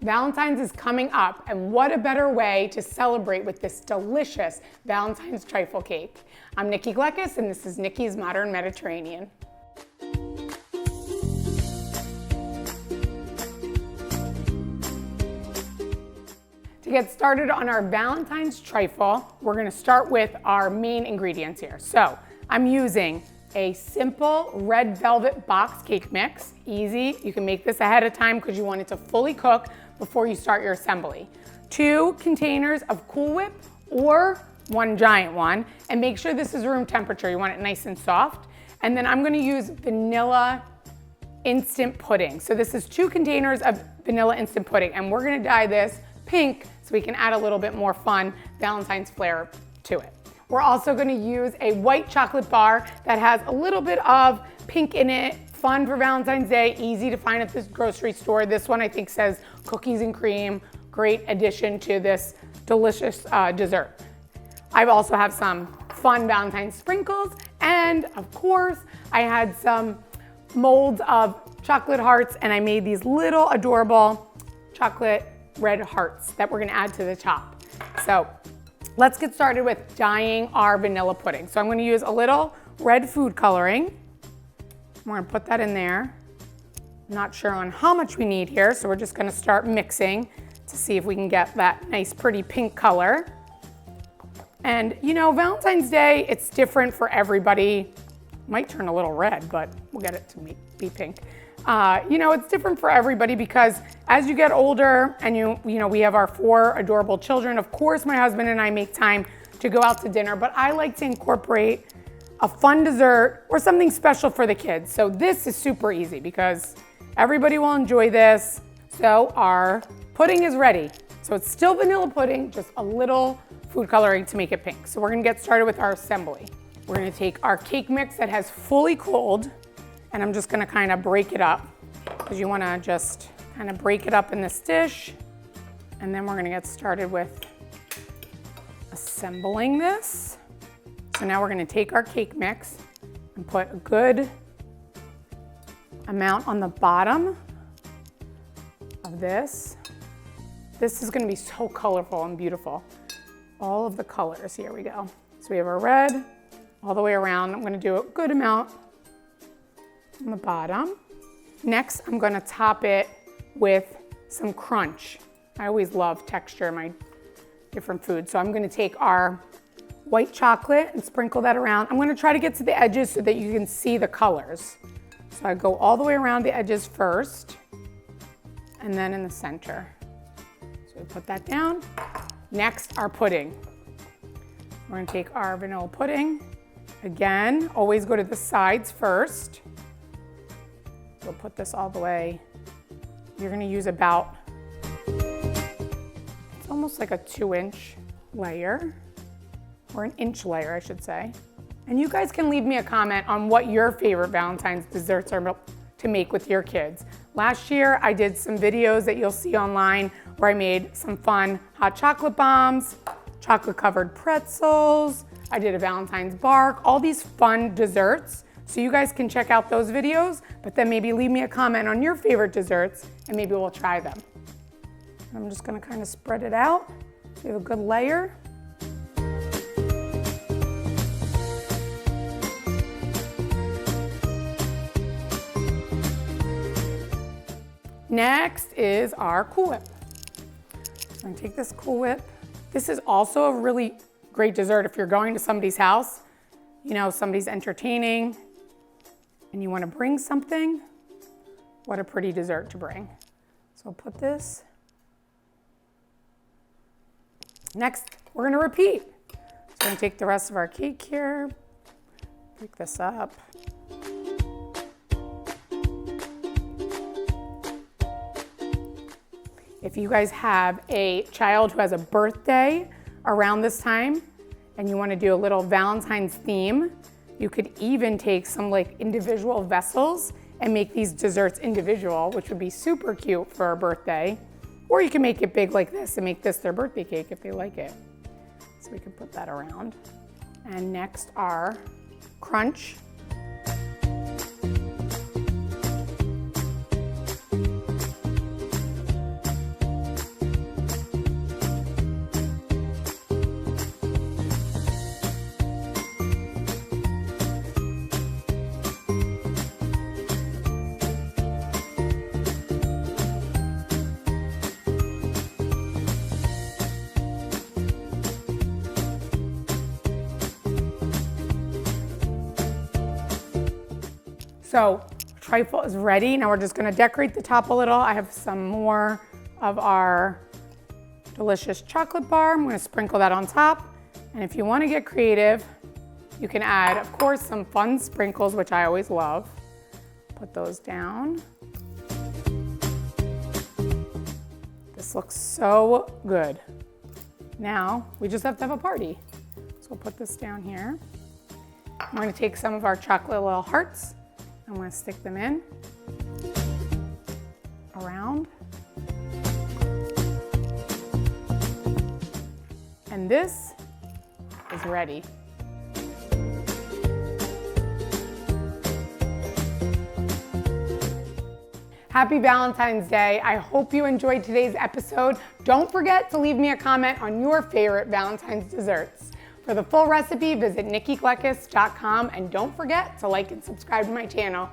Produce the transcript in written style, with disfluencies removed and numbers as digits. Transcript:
Valentine's is coming up, and what a better way to celebrate with this delicious Valentine's trifle cake. I'm Nikki Gleckis, and this is Nikki's Modern Mediterranean. To get started on our Valentine's trifle, we're gonna start with our main ingredients here. So I'm using a simple red velvet box cake mix. Easy, you can make this ahead of time because you want it to fully cook before you start your assembly. 2 containers of Cool Whip or 1 giant one, and make sure this is room temperature. You want it nice and soft. And then I'm gonna use vanilla instant pudding. So this is 2 containers of vanilla instant pudding, and we're gonna dye this pink so we can add a little bit more fun Valentine's flair to it. We're also gonna use a white chocolate bar that has a little bit of pink in it, fun for Valentine's Day, easy to find at this grocery store. This one I think says cookies and cream, great addition to this delicious dessert. I also have some fun Valentine's sprinkles, and of course, I had some molds of chocolate hearts, and I made these little adorable chocolate red hearts that we're gonna add to the top. So let's get started with dyeing our vanilla pudding. So I'm gonna use a little red food coloring. We're gonna put that in there. I'm not sure on how much we need here, so we're just gonna start mixing to see if we can get that nice pretty pink color. And you know, Valentine's Day, it's different for everybody. Might turn a little red, but we'll get it to be pink. You know, it's different for everybody because as you get older and you know, we have our 4 adorable children. Of course, my husband and I make time to go out to dinner, but I like to incorporate a fun dessert or something special for the kids. So this is super easy because everybody will enjoy this. So our pudding is ready. So it's still vanilla pudding, just a little food coloring to make it pink. So we're gonna get started with our assembly. We're gonna take our cake mix that has fully cooled, and I'm just gonna kind of break it up because you wanna just kind of break it up in this dish. And then we're gonna get started with assembling this. So now we're gonna take our cake mix and put a good amount on the bottom of this. This is gonna be so colorful and beautiful. All of the colors, here we go. So we have our red all the way around. I'm gonna do a good amount on the bottom. Next, I'm gonna top it with some crunch. I always love texture in my different foods. So I'm gonna take our white chocolate and sprinkle that around. I'm gonna try to get to the edges so that you can see the colors. So I go all the way around the edges first, and then in the center. So we put that down. Next, our pudding. We're gonna take our vanilla pudding. Again, always go to the sides first. We'll put this all the way. You're gonna use about, it's almost like a 2-inch layer, or an inch layer, I should say. And you guys can leave me a comment on what your favorite Valentine's desserts are to make with your kids. Last year, I did some videos that you'll see online where I made some fun hot chocolate bombs, chocolate covered pretzels. I did a Valentine's bark, all these fun desserts. So you guys can check out those videos, but then maybe leave me a comment on your favorite desserts and maybe we'll try them. I'm just gonna kind of spread it out so you have a good layer. Next is our Cool Whip. I'm gonna take this Cool Whip. This is also a really great dessert if you're going to somebody's house, you know, somebody's entertaining, and you wanna bring something. What a pretty dessert to bring. So I'll put this. Next, we're gonna repeat. So I'm gonna take the rest of our cake here, break this up. If you guys have a child who has a birthday around this time and you want to do a little Valentine's theme, you could even take some like individual vessels and make these desserts individual, which would be super cute for a birthday. Or you can make it big like this and make this their birthday cake if they like it. So we can put that around. And next are crunch. So trifle is ready. Now we're just gonna decorate the top a little. I have some more of our delicious chocolate bar. I'm gonna sprinkle that on top. And if you wanna get creative, you can add, of course, some fun sprinkles, which I always love. Put those down. This looks so good. Now, we just have to have a party. So we'll put this down here. I'm gonna take some of our chocolate little hearts. I'm gonna stick them in, around. And this is ready. Happy Valentine's Day. I hope you enjoyed today's episode. Don't forget to leave me a comment on your favorite Valentine's desserts. For the full recipe, visit nikkigleckis.com and don't forget to like and subscribe to my channel.